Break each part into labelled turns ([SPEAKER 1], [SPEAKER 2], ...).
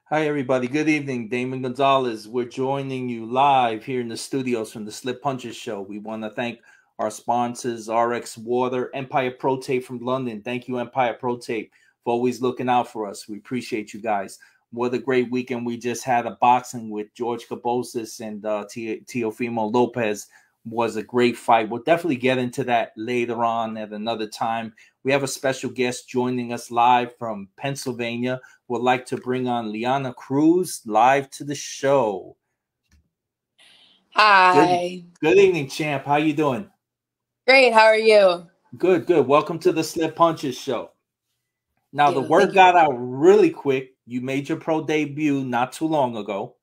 [SPEAKER 1] Hi, everybody. Good evening. Damon Gonzalez. We're joining you live here in the studios from the Slip Punches Show. We want to thank our sponsors, RX Water, Empire Pro Tape from London. Thank you, Empire Pro Tape, for always looking out for us. We appreciate you guys. What a great weekend we just had. A boxing with George Kabosis and Teofimo Lopez was a great fight. We'll definitely get into that later on at another time. We have a special guest joining us live from Pennsylvania. Would like to bring on LeAnna Cruz live to the show. Good,
[SPEAKER 2] Hi.
[SPEAKER 1] good evening, champ. How you doing?
[SPEAKER 2] Great. How are you?
[SPEAKER 1] Good, good. Welcome to the Slip Punches Show. Now, the
[SPEAKER 2] Thank
[SPEAKER 1] word
[SPEAKER 2] you.
[SPEAKER 1] got out really quick. You made your pro debut not too long ago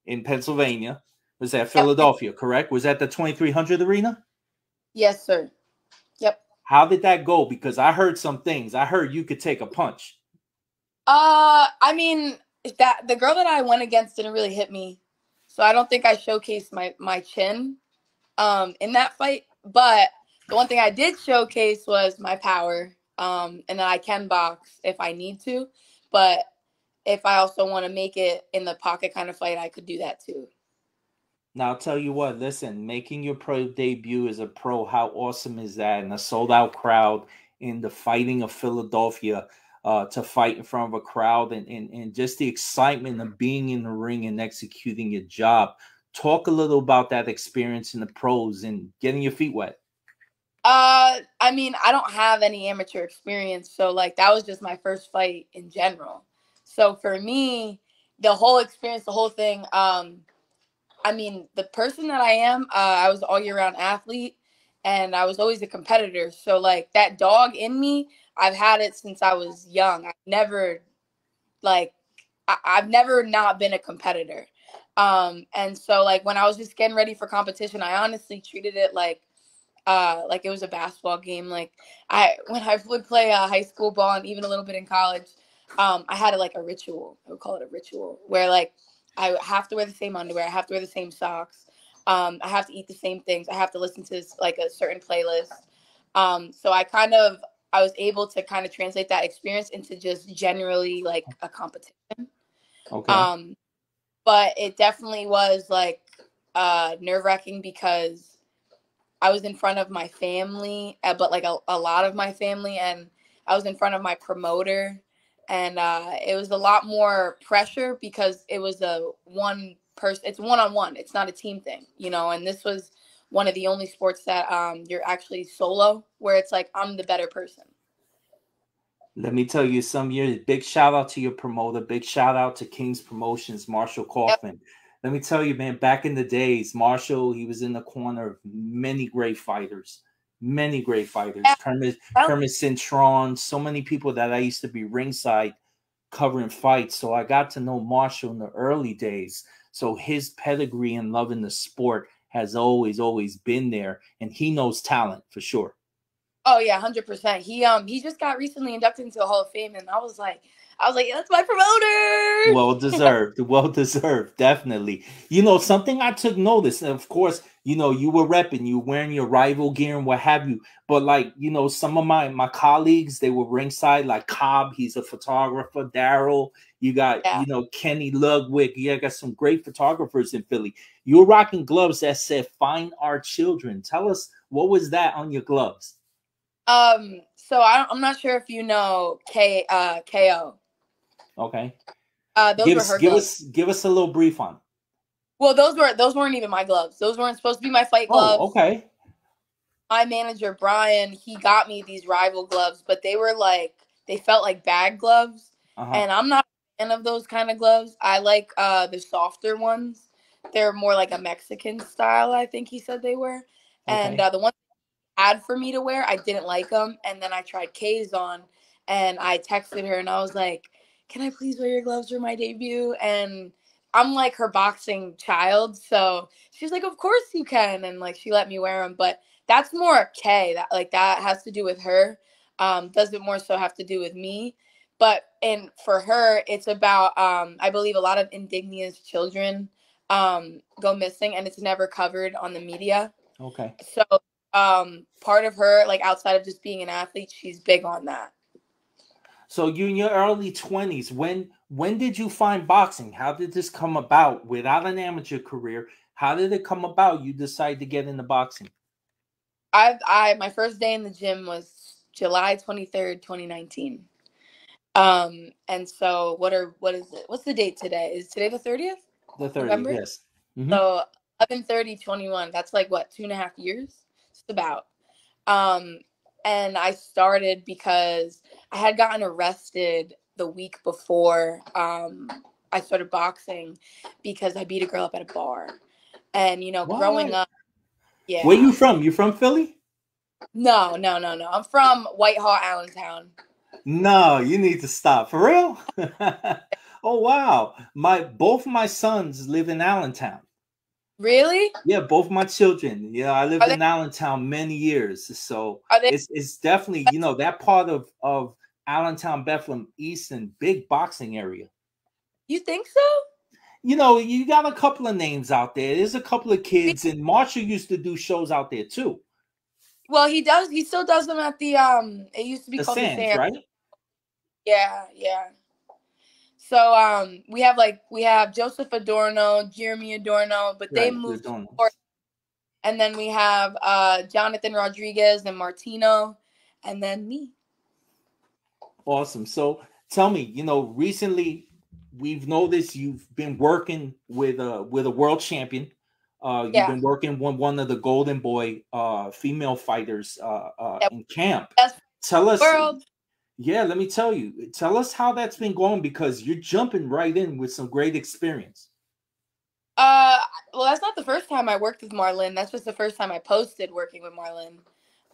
[SPEAKER 1] in Pennsylvania. Was that
[SPEAKER 2] Yep.
[SPEAKER 1] Philadelphia, correct? Was that the 2300 arena?
[SPEAKER 2] Yes, sir. Yep.
[SPEAKER 1] How did that go? Because I heard some things. I heard you could take a punch.
[SPEAKER 2] I mean that the girl that I went against didn't really hit me, so I don't think I showcased my chin in that fight. But the one thing I did showcase was my power. And that I can box if I need to, but if I also want to make it in the pocket kind of fight, I could do that too.
[SPEAKER 1] Now, I'll tell you what, listen, making your pro debut as a pro, how awesome is that? And a sold out crowd in the fighting of Philadelphia to fight in front of a crowd and just the excitement of being in the ring and executing your job. Talk a little about that experience in the pros and getting your feet wet.
[SPEAKER 2] I mean, I don't have any amateur experience, so like that was just my first fight in general. So for me, the whole experience, the whole thing, I mean, the person that I am, I was all year round athlete and I was always a competitor. So like that dog in me, I've had it since I was young. Like I've never not been a competitor. And so like when I was just getting ready for competition, I honestly treated it like it was a basketball game. Like when I would play high school ball and even a little bit in college, I had like a ritual. I would call it a ritual where like I have to wear the same underwear. I have to wear the same socks. I have to eat the same things. I have to listen to like a certain playlist. So I was able to kind of translate that experience into just generally like a competition.
[SPEAKER 1] Okay.
[SPEAKER 2] Um, but it definitely was like nerve wracking because I was in front of my family, but like a lot of my family, and I was in front of my promoter, and it was a lot more pressure because it was a one person. It's one on one. It's not a team thing, you know. And this was one of the only sports that you're actually solo, where it's like I'm the better person.
[SPEAKER 1] Let me tell you some years. Big shout out to your promoter. Big shout out to King's Promotions, Marshall
[SPEAKER 2] Yep.
[SPEAKER 1] Kaufman. Let me tell you, man, back in the days, Marshall, he was in the corner of many great fighters. Many great fighters. Kermit Cintron, so many people that I used to be ringside covering fights. So I got to know Marshall in the early days. So his pedigree and love in the sport has always been there. And he knows talent for sure.
[SPEAKER 2] Oh yeah, 100%. He just got recently inducted into the Hall of Fame, and I was like, that's my promoter.
[SPEAKER 1] Well deserved, well deserved, definitely. You know, something I took notice, and of course, you know, you were repping, you were wearing your rival gear and what have you. But like, you know, some of my colleagues, they were ringside, like Cobb, he's a photographer, Daryl, you got,
[SPEAKER 2] Yeah.
[SPEAKER 1] you know, Kenny Ludwig, you got some great photographers in Philly. You were rocking gloves that said "Find Our Children." Tell us what was that on your gloves?
[SPEAKER 2] So I'm not sure if you know KO.
[SPEAKER 1] Okay.
[SPEAKER 2] Those were her gloves.
[SPEAKER 1] Give us a little brief on.
[SPEAKER 2] Well, those weren't even my gloves. Those weren't supposed to be my fight
[SPEAKER 1] Oh,
[SPEAKER 2] gloves.
[SPEAKER 1] okay.
[SPEAKER 2] My manager Brian, he got me these rival gloves, but they felt like bag gloves,
[SPEAKER 1] Uh-huh.
[SPEAKER 2] and I'm not a fan of those kind of gloves. I like the softer ones. They're more like a Mexican style, I think he said they were. And
[SPEAKER 1] Okay.
[SPEAKER 2] the ones he had for me to wear, I didn't like them. And then I tried K's on, and I texted her, and I was like, "Can I please wear your gloves for my debut?" And I'm like her boxing child, so she's like, "Of course you can," and like she let me wear them. But that's more K. That has to do with her. Doesn't more so have to do with me. But and for her, it's about I believe a lot of indigenous children go missing, and it's never covered on the media.
[SPEAKER 1] Okay.
[SPEAKER 2] So part of her, like outside of just being an athlete, she's big on that.
[SPEAKER 1] So you're in your early 20s. When did you find boxing? How did this come about without an amateur career? How did it come about you decided to get into boxing?
[SPEAKER 2] I my first day in the gym was July 23rd, 2019. And so what is it? What's the date today? Is today the 30th?
[SPEAKER 1] The 30th,
[SPEAKER 2] November?
[SPEAKER 1] yes. Hmm.
[SPEAKER 2] So 11/30/21. That's like what, 2.5 years? Just about. Um, and I started because I had gotten arrested the week before I started boxing because I beat a girl up at a bar. And growing
[SPEAKER 1] What?
[SPEAKER 2] up,
[SPEAKER 1] Where
[SPEAKER 2] yeah.
[SPEAKER 1] you from? You from Philly?
[SPEAKER 2] No, no, no, no. I'm from Whitehall, Allentown.
[SPEAKER 1] No, you need to stop. For real? Oh wow. Both my sons live in Allentown.
[SPEAKER 2] Really?
[SPEAKER 1] Yeah, both my children. Yeah, I lived
[SPEAKER 2] Are they
[SPEAKER 1] in Allentown many years. So
[SPEAKER 2] are they
[SPEAKER 1] it's definitely, that part of Allentown, Bethlehem, Easton, big boxing area.
[SPEAKER 2] You think so?
[SPEAKER 1] You got a couple of names out there. There's a couple of kids, and Marshall used to do shows out there too.
[SPEAKER 2] Well, he still does them at the it used to be
[SPEAKER 1] The
[SPEAKER 2] called the
[SPEAKER 1] Sands,
[SPEAKER 2] Sam.
[SPEAKER 1] right?
[SPEAKER 2] Yeah, yeah. So we have Joseph Adorno, Jeremy Adorno, but they
[SPEAKER 1] Right. You're
[SPEAKER 2] moved to
[SPEAKER 1] doing
[SPEAKER 2] Florida.
[SPEAKER 1] this.
[SPEAKER 2] And then we have Jonathan Rodriguez and Martino, and then me.
[SPEAKER 1] Awesome. So tell me, recently we've noticed you've been working with a world champion. You've
[SPEAKER 2] Yeah,
[SPEAKER 1] been working with one of the Golden Boy female fighters
[SPEAKER 2] yeah,
[SPEAKER 1] in camp.
[SPEAKER 2] best
[SPEAKER 1] Tell us,
[SPEAKER 2] world.
[SPEAKER 1] yeah, let me tell you. Tell us how that's been going because you're jumping right in with some great experience.
[SPEAKER 2] Uh, well, that's not the first time I worked with Marlon. That's just the first time I posted working with Marlon.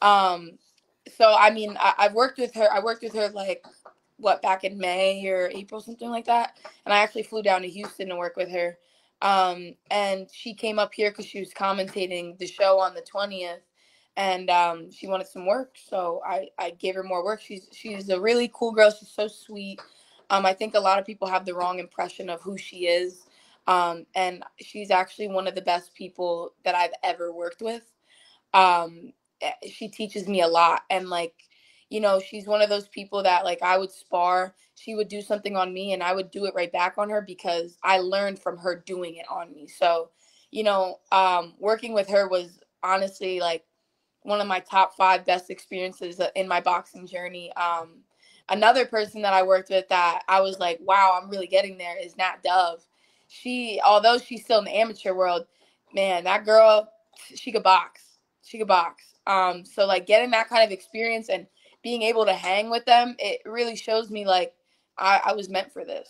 [SPEAKER 2] Um, so I mean, I've worked with her. I worked with her like what, back in May or April, something like that. And I actually flew down to Houston to work with her. And she came up here because she was commentating the show on the 20th, and she wanted some work, so I gave her more work. She's a really cool girl. She's so sweet. I think a lot of people have the wrong impression of who she is. And she's actually one of the best people that I've ever worked with. She teaches me a lot, and like, she's one of those people that, like, I would spar, she would do something on me and I would do it right back on her because I learned from her doing it on me. So working with her was honestly like one of my top 5 best experiences in my boxing journey. Another person that I worked with that I was like, wow, I'm really getting there, is Nat Dove. Although she's still in the amateur world, man, that girl, she could box. She could box. So like getting that kind of experience and being able to hang with them, it really shows me like I was meant for this.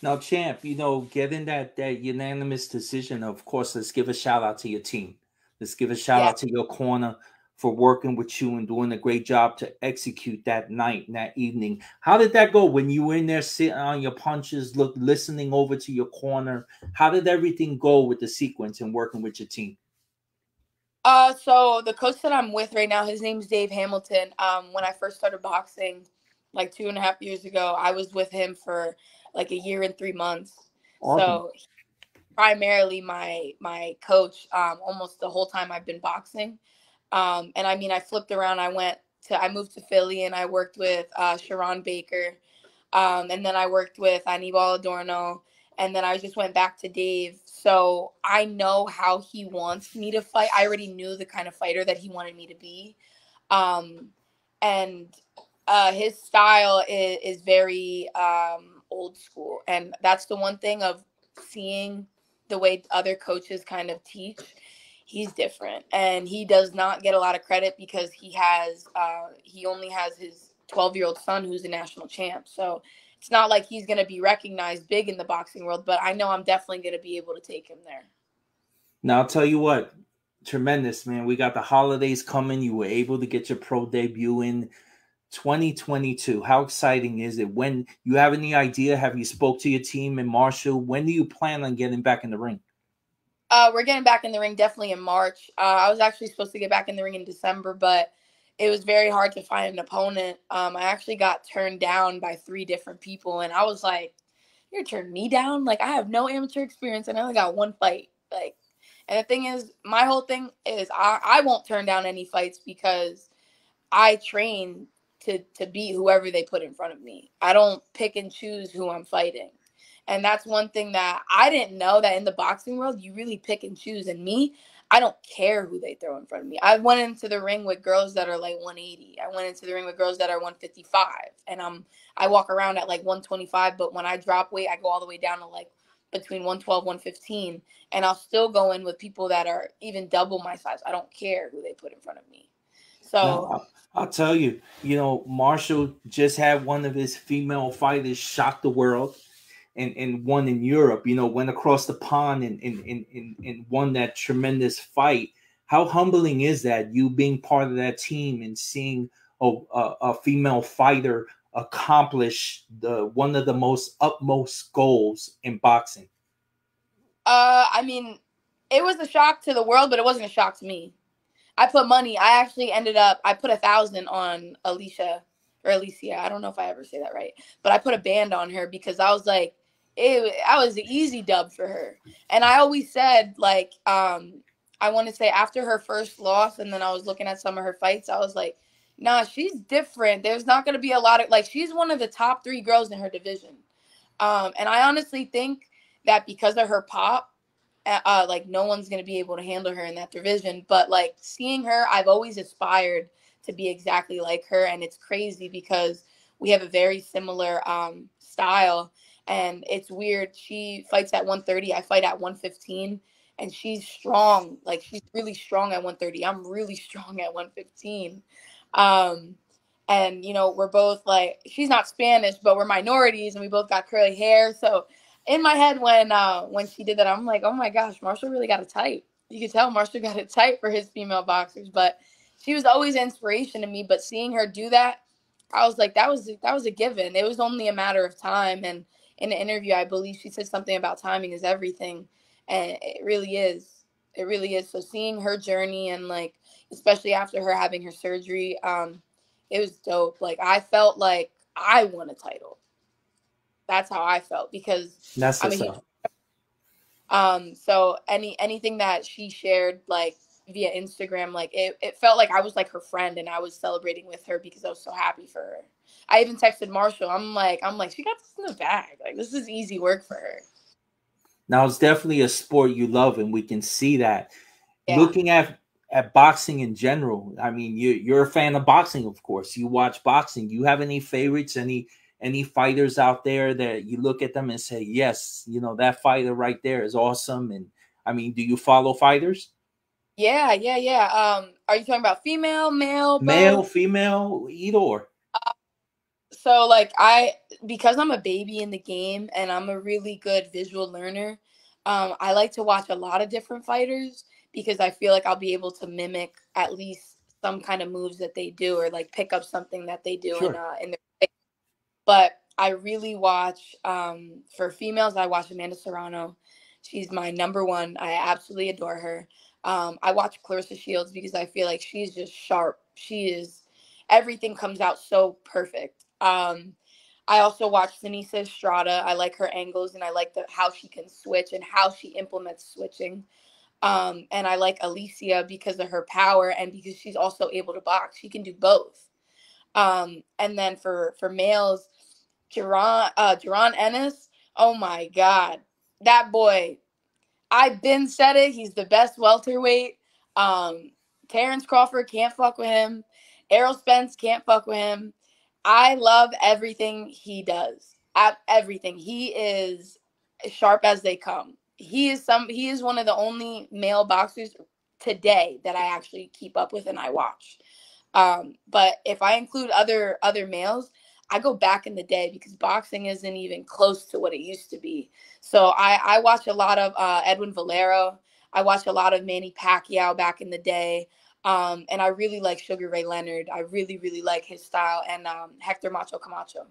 [SPEAKER 1] Now, champ, getting that unanimous decision. Of course, let's give a shout out to your team. Let's give a shout
[SPEAKER 2] Yeah.
[SPEAKER 1] out to your corner for working with you and doing a great job to execute that night and that evening. How did that go when you were in there sitting on your punches, listening over to your corner? How did everything go with the sequence and working with your team?
[SPEAKER 2] So the coach that I'm with right now, his name's Dave Hamilton. When I first started boxing, like 2.5 years ago, I was with him for like a year and 3 months.
[SPEAKER 1] Awesome.
[SPEAKER 2] So primarily my coach, almost the whole time I've been boxing. And I mean, I flipped around. I moved to Philly and I worked with Sharon Baker. And then I worked with Anibal Adorno. And then I just went back to Dave. So I know how he wants me to fight. I already knew the kind of fighter that he wanted me to be. Um, and his style is very old school. And that's the one thing of seeing the way other coaches kind of teach. He's different, and he does not get a lot of credit because he only has his 12-year-old son who's a national champ. So it's not like he's going to be recognized big in the boxing world, but I know I'm definitely going to be able to take him there.
[SPEAKER 1] Now, I'll tell you what, tremendous, man. We got the holidays coming. You were able to get your pro debut in 2022. How exciting is it? When you have any idea? Have you spoke to your team in Marshall? When do you plan on getting back in the ring?
[SPEAKER 2] We're getting back in the ring definitely in March. I was actually supposed to get back in the ring in December, but it was very hard to find an opponent. I actually got turned down by 3 different people, and I was like, "You're turning me down? Like, I have no amateur experience, and I only got 1 fight." Like, and the thing is, my whole thing is I won't turn down any fights because I train to beat whoever they put in front of me. I don't pick and choose who I'm fighting. And that's one thing that I didn't know, that in the boxing world, you really pick and choose. And me, I don't care who they throw in front of me. I went into the ring with girls that are like 180. I went into the ring with girls that are 155. And I walk around at like 125, but when I drop weight, I go all the way down to like between 112, 115. And I'll still go in with people that are even double my size. I don't care who they put in front of me. So
[SPEAKER 1] Now, I'll tell you, Marshall just had one of his female fighters shock the world and won in Europe, went across the pond and won that tremendous fight. How humbling is that, you being part of that team and seeing a female fighter accomplish one of the most utmost goals in boxing?
[SPEAKER 2] I mean, it was a shock to the world, but it wasn't a shock to me. I put money. I actually I put 1,000 on Alicia. I don't know if I ever say that right, but I put a band on her because I was like, I was an easy dub for her. And I always said, like, I want to say after her first loss, and then I was looking at some of her fights, I was like, nah, she's different. There's not going to be a lot of, like, she's one of the top 3 girls in her division. And I honestly think that because of her pop, like no one's going to be able to handle her in that division. But like seeing her, I've always aspired to be exactly like her. And it's crazy because we have a very similar style. And it's weird. She fights at 130. I fight at 115. And she's strong. Like she's really strong at 130. I'm really strong at 115. And we're both like, she's not Spanish, but we're minorities and we both got curly hair. So in my head when she did that, I'm like, oh my gosh, Marshall really got it tight. You could tell Marshall got it tight for his female boxers. But she was always an inspiration to me. But seeing her do that, I was like, that was a given. It was only a matter of time. And in the interview, I believe she said something about timing is everything. And it really is. It really is. So seeing her journey and like, especially after her having her surgery, it was dope. Like I felt like I won a title. That's how I felt because
[SPEAKER 1] That's
[SPEAKER 2] I'm a
[SPEAKER 1] what's
[SPEAKER 2] huge
[SPEAKER 1] up.
[SPEAKER 2] so anything that she shared like via Instagram, like it felt like I was like her friend and I was celebrating with her because I was so happy for her. I even texted Marshall. I'm like, she got this in the bag. Like this is easy work for her.
[SPEAKER 1] Now it's definitely a sport you love, and we can see that.
[SPEAKER 2] Yeah.
[SPEAKER 1] Looking at boxing in general, I mean, you're a fan of boxing, of course. You watch boxing. You have any favorites? Any fighters out there that you look at them and say, yes, that fighter right there is awesome? And I mean, do you follow fighters?
[SPEAKER 2] Yeah, yeah, yeah. Are you talking about female, male,
[SPEAKER 1] Male,
[SPEAKER 2] both?
[SPEAKER 1] female, either or.
[SPEAKER 2] So like because I'm a baby in the game and I'm a really good visual learner, I like to watch a lot of different fighters because I feel like I'll be able to mimic at least some kind of moves that they do or like pick up something that they do
[SPEAKER 1] Sure.
[SPEAKER 2] in their fight. But I really watch for females, I watch Amanda Serrano. She's my number one. I absolutely adore her. I watch Clarissa Shields because I feel like she's just sharp. She is everything comes out so perfect. I also watch Sinisa Estrada. I like her angles and I like how she can switch and how she implements switching. And I like Alicia because of her power and because she's also able to box. She can do both. And then for males, Jerron Ennis. Oh my God, that boy! I've been said it. He's the best welterweight. Terrence Crawford can't fuck with him. Errol Spence can't fuck with him. I love everything he does. Everything. He is as sharp as they come. He is one of the only male boxers today that I actually keep up with and I watch. But if I include other males, I go back in the day because boxing isn't even close to what it used to be. So I watch a lot of Edwin Valero. I watch a lot of Manny Pacquiao back in the day. And I really like Sugar Ray Leonard. I really, really like his style and Hector Macho Camacho.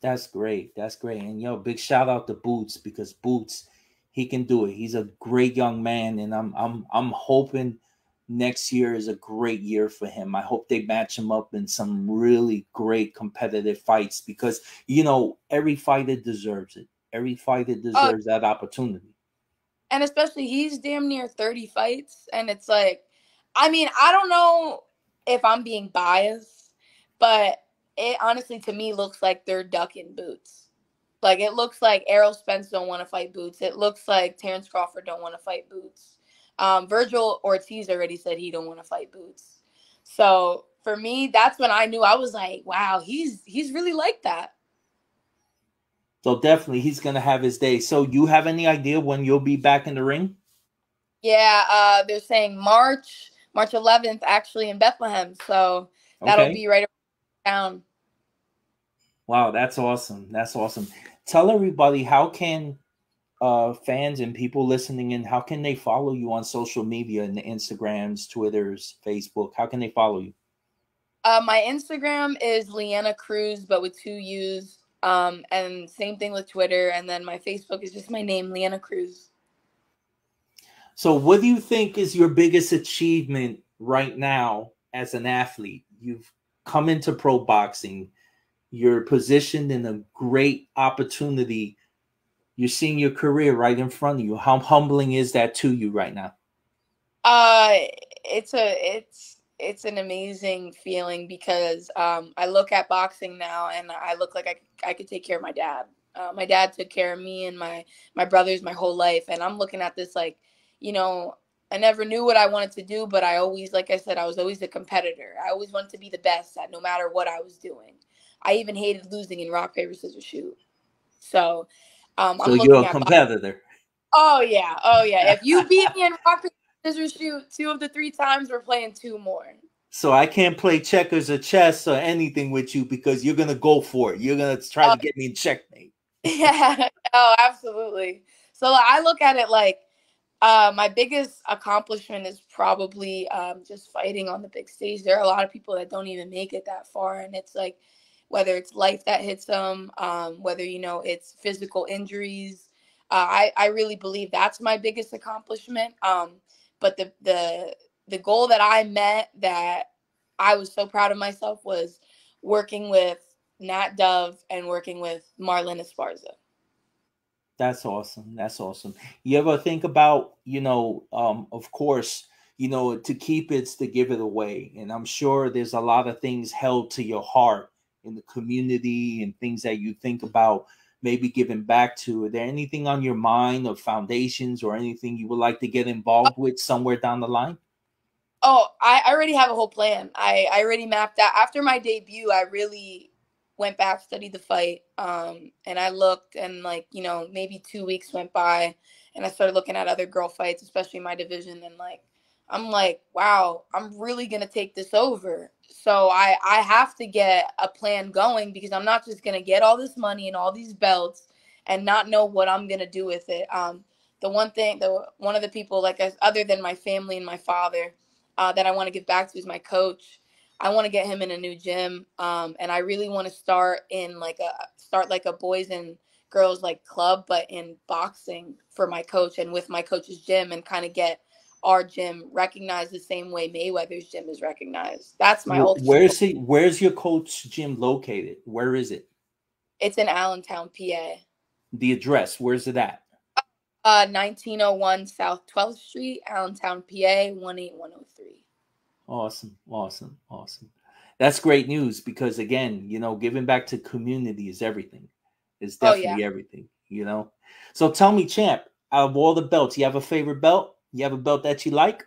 [SPEAKER 1] That's great. That's great. And big shout out to Boots, because Boots, he can do it. He's a great young man, and I'm hoping next year is a great year for him. I hope they match him up in some really great competitive fights because every fighter deserves it. Every fighter
[SPEAKER 2] Oh,
[SPEAKER 1] deserves that opportunity.
[SPEAKER 2] and especially he's damn near 30 fights. And it's like, I mean, I don't know if I'm being biased, but it honestly to me looks like they're ducking Boots. Like it looks like Errol Spence don't want to fight Boots. It looks like Terrence Crawford don't want to fight Boots. Virgil Ortiz already said he don't want to fight Boots. So for me, that's when I knew. I was like, wow, he's really like that.
[SPEAKER 1] So definitely he's gonna have his day. So you have any idea when you'll be back in the ring?
[SPEAKER 2] Yeah, they're saying March 11th, actually in Bethlehem. So that'll
[SPEAKER 1] Okay.
[SPEAKER 2] be right around.
[SPEAKER 1] Wow, that's awesome. That's awesome. Tell everybody, how can fans and people listening in, how can they follow you on social media and the Instagrams, Twitters, Facebook? How can they follow you?
[SPEAKER 2] My Instagram is LeAnna Cruz, but with 2 U's. And same thing with Twitter. And then my Facebook is just my name, LeAnna Cruz.
[SPEAKER 1] So what do you think is your biggest achievement right now as an athlete? You've come into pro boxing. You're positioned in a great opportunity. You're seeing your career right in front of you. How humbling is that to you right now?
[SPEAKER 2] Uh, it's an amazing feeling because I look at boxing now and I look like I could take care of my dad. My dad took care of me and my brothers my whole life, and I'm looking at this like, you know, I never knew what I wanted to do, but I always, like I said, I was always a competitor. I always wanted to be the best at no matter what I was doing. I even hated losing in rock paper scissors shoot. So,
[SPEAKER 1] So
[SPEAKER 2] I'm
[SPEAKER 1] you're
[SPEAKER 2] looking
[SPEAKER 1] a
[SPEAKER 2] at.
[SPEAKER 1] competitor.
[SPEAKER 2] Oh yeah, oh yeah. If you beat me in rock paper scissors shoot 2 of the 3 times, we're playing 2 more.
[SPEAKER 1] So I can't play checkers or chess or anything with you because you're gonna go for it. You're gonna try
[SPEAKER 2] Oh
[SPEAKER 1] to get me in checkmate.
[SPEAKER 2] yeah, oh absolutely. So I look at it like my biggest accomplishment is probably just fighting on the big stage. There are a lot of people that don't even make it that far, and it's like whether it's life that hits them, whether it's physical injuries. I really believe that's my biggest accomplishment. But the goal that I met that I was so proud of myself was working with Nat Dove and working with Marlon Esparza.
[SPEAKER 1] That's awesome. That's awesome. You ever think about, of course, to keep it's to give it away. And I'm sure there's a lot of things held to your heart in the community and things that you think about maybe giving back to. Are there anything on your mind or foundations or anything you would like to get involved with somewhere down the line?
[SPEAKER 2] Oh, I already have a whole plan. I already mapped out. After my debut, I really went back, studied the fight, and I looked, and like, maybe 2 weeks went by, and I started looking at other girl fights, especially in my division, and like, I'm like, wow, I'm really gonna take this over. So I have to get a plan going because I'm not just gonna get all this money and all these belts and not know what I'm gonna do with it. One of the people, like, other than my family and my father, that I want to give back to is my coach. I want to get him in a new gym, and I really want to start like a boys and girls like club, but in boxing for my coach and with my coach's gym, and kind of get our gym recognized the same way Mayweather's gym is recognized. That's my ultimate goal.
[SPEAKER 1] Where's he? Where's your coach gym located? Where is it?
[SPEAKER 2] It's in Allentown, PA.
[SPEAKER 1] The address? Where's it at?
[SPEAKER 2] 1901 South 12th Street, Allentown, PA 18103.
[SPEAKER 1] Awesome, awesome, awesome. That's great news because again, giving back to community is everything. It's
[SPEAKER 2] Oh yeah.
[SPEAKER 1] definitely everything. So tell me, champ, out of all the belts, you have a favorite belt? You have a belt that you like?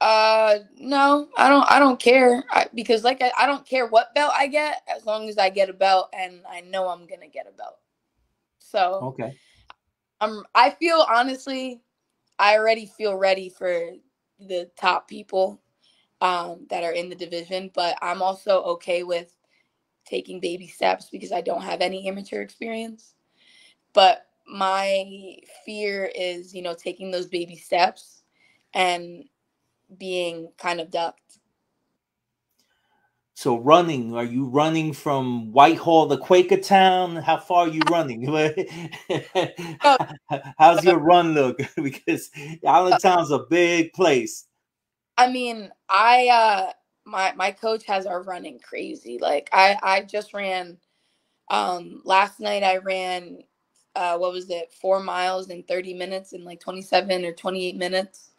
[SPEAKER 2] No, I don't care. Because like I don't care what belt I get as long as I get a belt and I know I'm gonna get a belt. So
[SPEAKER 1] Okay.
[SPEAKER 2] I feel, honestly, I already feel ready for the top people that are in the division, but I'm also okay with taking baby steps because I don't have any amateur experience. But my fear is, taking those baby steps and being kind of ducked.
[SPEAKER 1] So running, are you running from Whitehall to Quakertown? How far are you running?
[SPEAKER 2] No,
[SPEAKER 1] How's your run look? Because Allentown's a big place.
[SPEAKER 2] I mean, my coach has our running crazy. Like I just ran last night. I ran what was it, 4 miles in 30 minutes in like 27 or 28 minutes.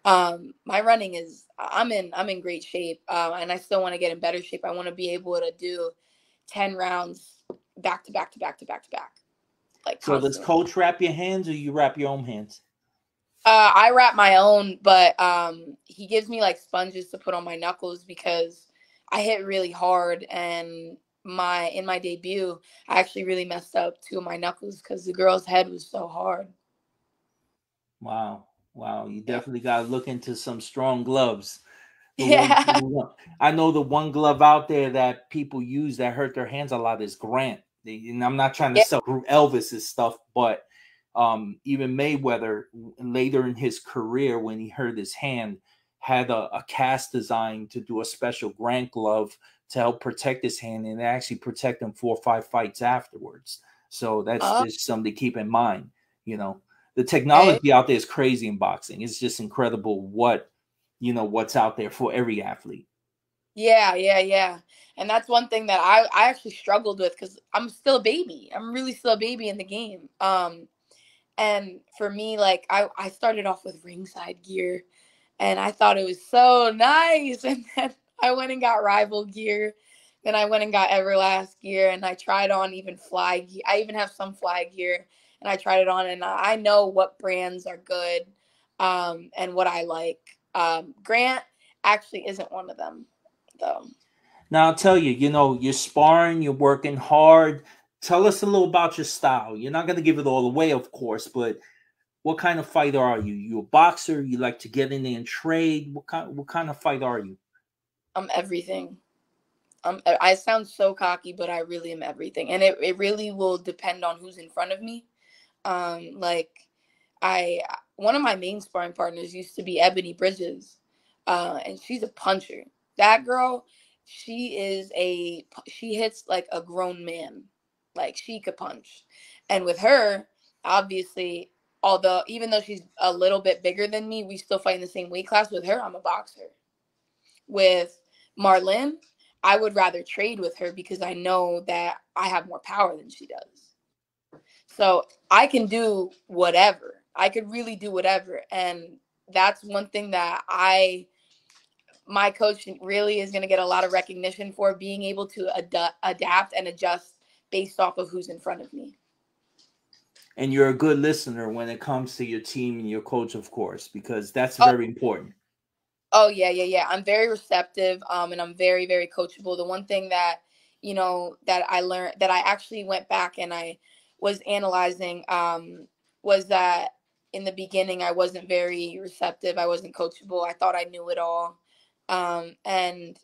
[SPEAKER 2] My running is I'm in great shape, and I still want to get in better shape. I want to be able to do 10 rounds back to back to back to back to back, like
[SPEAKER 1] So does
[SPEAKER 2] constantly.
[SPEAKER 1] coach wrap your hands or you wrap your own hands?
[SPEAKER 2] I wrap my own, but he gives me like sponges to put on my knuckles because I hit really hard, and my in my debut, I actually really messed up two of my knuckles because the girl's head was so hard.
[SPEAKER 1] Wow. Wow. You
[SPEAKER 2] Yeah.
[SPEAKER 1] definitely got to look into some strong gloves.
[SPEAKER 2] Yeah.
[SPEAKER 1] I know the one glove out there that people use that hurt their hands a lot is Grant. And I'm not trying to
[SPEAKER 2] Yeah.
[SPEAKER 1] sell Elvis's stuff, but even Mayweather later in his career, when he hurt his hand, had a cast design to do a special Grant glove to help protect his hand and actually protect him 4 or 5 fights afterwards. So that's
[SPEAKER 2] Oh,
[SPEAKER 1] just something to keep in mind. You know, the
[SPEAKER 2] okay.
[SPEAKER 1] technology out there is crazy in boxing. It's just incredible what's out there for every athlete.
[SPEAKER 2] Yeah, yeah, yeah. And that's one thing that I actually struggled with because I'm still a baby. I'm really still a baby in the game. And for me, like I started off with ringside gear, and I thought it was so nice. And then I went and got rival gear. Then I went and got Everlast gear, and I tried on even fly gear. I even have some fly gear, and I tried it on, and I know what brands are good, and what I like. Grant actually isn't one of them, though.
[SPEAKER 1] Now I'll tell you, you're sparring, you're working hard. Tell us a little about your style. You're not going to give it all away, of course, but what kind of fighter are you? You a boxer? You like to get in there and trade? What kind of fighter are you?
[SPEAKER 2] I'm everything. I sound so cocky, but I really am everything, and it really will depend on who's in front of me. Like I one of my main sparring partners used to be Ebony Bridges, and she's a puncher. That girl, she hits like a grown man, like she could punch. And with her, obviously, although even though she's a little bit bigger than me, we still fight in the same weight class. With her, I'm a boxer. With Marlene, I would rather trade with her because I know that I have more power than she does. So I can do whatever. I could really do whatever. And that's one thing that my coach really is going to get a lot of recognition for being able to adapt and adjust based off of who's in front of me.
[SPEAKER 1] And you're a good listener when it comes to your team and your coach, of course, because that's
[SPEAKER 2] Oh,
[SPEAKER 1] very important.
[SPEAKER 2] oh yeah, yeah, yeah. I'm very receptive, and I'm very, very coachable. The one thing that that I learned that I actually went back and I was analyzing, was that in the beginning I wasn't very receptive. I wasn't coachable. I thought I knew it all, and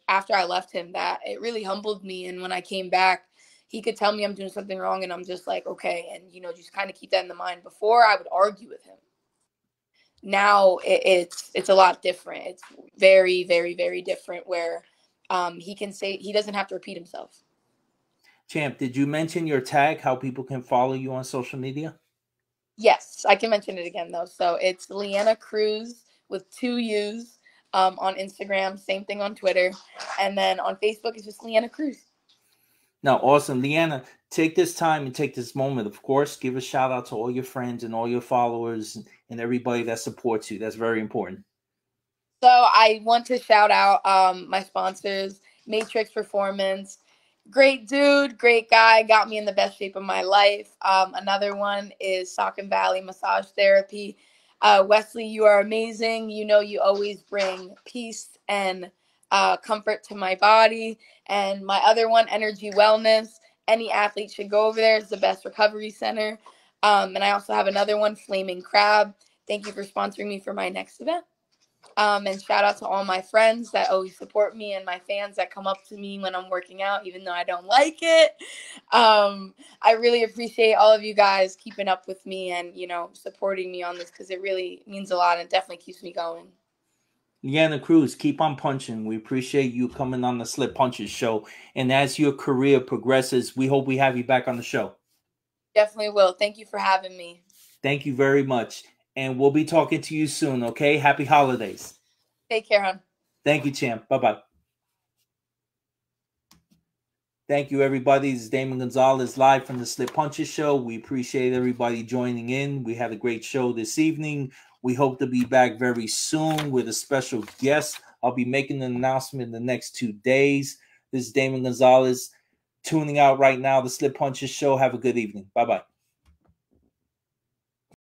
[SPEAKER 2] after I left him, that it really humbled me. And when I came back, he could tell me I'm doing something wrong, and I'm just like, okay, and just kind of keep that in the mind. Before I would argue with him. Now it's a lot different. It's very, very, very different where he can say he doesn't have to repeat himself.
[SPEAKER 1] Champ, did you mention your tag, how people can follow you on social media?
[SPEAKER 2] Yes, I can mention it again though. So it's LeAnna Cruz with two U's, on Instagram, same thing on Twitter, and then on Facebook it's just LeAnna Cruz.
[SPEAKER 1] Now, awesome. LeAnna, take this time and take this moment, of course. Give a shout out to all your friends and all your followers and everybody that supports you. That's very important.
[SPEAKER 2] So I want to shout out my sponsors, Matrix Performance. Great dude, great guy, got me in the best shape of my life. Another one is Sock and Valley Massage Therapy. Wesley, you are amazing. You always bring peace and comfort to my body. And my other one, Energy Wellness. Any athlete should go over there. It's the best recovery center. And I also have another one, Flaming Crab. Thank you for sponsoring me for my next event. And shout out to all my friends that always support me and my fans that come up to me when I'm working out, even though I don't like it. I really appreciate all of you guys keeping up with me and, supporting me on this because it really means a lot and definitely keeps me going.
[SPEAKER 1] LeAnna Cruz, keep on punching. We appreciate you coming on the Slip Punches show. And as your career progresses, we hope we have you back on the show.
[SPEAKER 2] Definitely will. Thank you for having me.
[SPEAKER 1] Thank you very much. And we'll be talking to you soon, okay? Happy holidays.
[SPEAKER 2] Take care, hon.
[SPEAKER 1] Thank you, champ. Bye-bye. Thank you, everybody. This is Damon Gonzalez live from the Slip Punches show. We appreciate everybody joining in. We had a great show this evening. We hope to be back very soon with a special guest. I'll be making an announcement in the next 2 days. This is Damon Gonzalez tuning out right now. The Slip Punches Show. Have a good evening. Bye-bye.